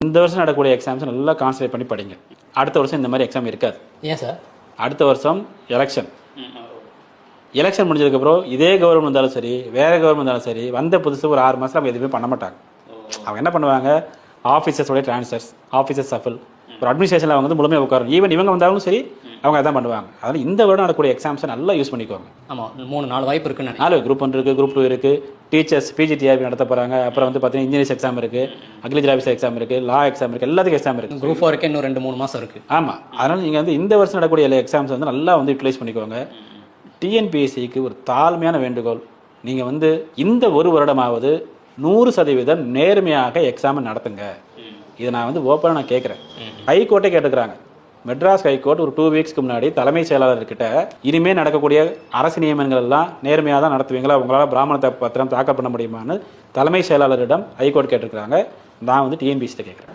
இந்த வருஷம் நடக்கக்கூடிய எக்ஸாம்ஸ் நல்லா கான்சன்ட்ரேட் பண்ணி படிங்க. அடுத்த வருஷம் இந்த மாதிரி எக்ஸாம் இருக்காது. ஏன் சார்? அடுத்த வருஷம் எலெக்ஷன் முடிஞ்சதுக்கப்புறம் இதே கவர்மெண்ட் இருந்தாலும் சரி, வேறு கவர்மெண்ட் இருந்தாலும் சரி, வந்த புதுசு ஒரு 6 மாதம் அவங்க எதுவுமே பண்ண மாட்டாங்க. அவங்க என்ன பண்ணுவாங்க, ஆஃபீஸர்ஸோடைய ட்ரான்ஸ்ஃபர்ஸ், ஆஃபீஸர் சஃபில், ஒரு அட்மினிஸ்ட்ரேஷனில் அவங்க வந்து முழுமையாக உட்காரும். ஈவன் இவங்க வந்தாலும் சரி அவங்க அதான் பண்ணுவாங்க. அதனால் இந்த வருடம் நடக்கக்கூடிய எக்ஸாம்ஸை நல்லா யூஸ் பண்ணிக்கோங்க. ஆமாம், 3-4 வாய்ப்பு இருக்குன்னு 4 குரூப் 1 இருக்குது, குரூப் 2 இருக்குது, டீச்சர்ஸ் பிஜிடிஆர்பி நடத்த போகிறாங்க. அப்புறம் வந்து பார்த்தீங்கன்னா இன்ஜினியர்ஸ் எக்ஸாம் இருக்குது, அக்ரிகல்ச்சர் ஆஃபீஸர் எக்ஸாம் இருக்குது, லா எக்ஸாம் இருக்குது, எல்லாத்துக்கும் எக்ஸாம் இருக்குது. குரூப் 4 இன்னும் 2-3 மாதம் இருக்குது. ஆமாம், அதனால் நீங்கள் வந்து இந்த வருஷம் நடக்கக்கூடிய எல்லா எக்ஸாம்ஸ் வந்து நல்லா வந்து யூட்டிலைஸ் பண்ணிக்கோங்க. டிஎன்பிஎஸ்சிக்கு ஒரு தாழ்மையான வேண்டுகோள், நீங்கள் வந்து இந்த ஒரு வருடமாவது 100% நேர்மையாக எக்ஸாமை நடத்துங்க. இதை நான் வந்து ஓப்பனாக நான் கேட்குறேன். ஹைகோர்ட்டே கேட்டுக்கிறாங்க. மெட்ராஸ் ஹைகோர்ட் ஒரு 2 வீக்ஸ்க்கு முன்னாடி தலைமைச் செயலாளர்கிட்ட இனிமேல் நடக்கக்கூடிய அரசு நியமனங்கள் எல்லாம் நேர்மையாக தான் நடத்துவீங்களா, உங்களால் பிராமண பத்திரம் தாக்கல் பண்ண முடியுமான்னு தலைமைச் செயலாளரிடம் ஹைகோர்ட் கேட்டிருக்கிறாங்க. நான் வந்து டிஎன்பிஎஸ்சிட்ட கேட்குறேன்.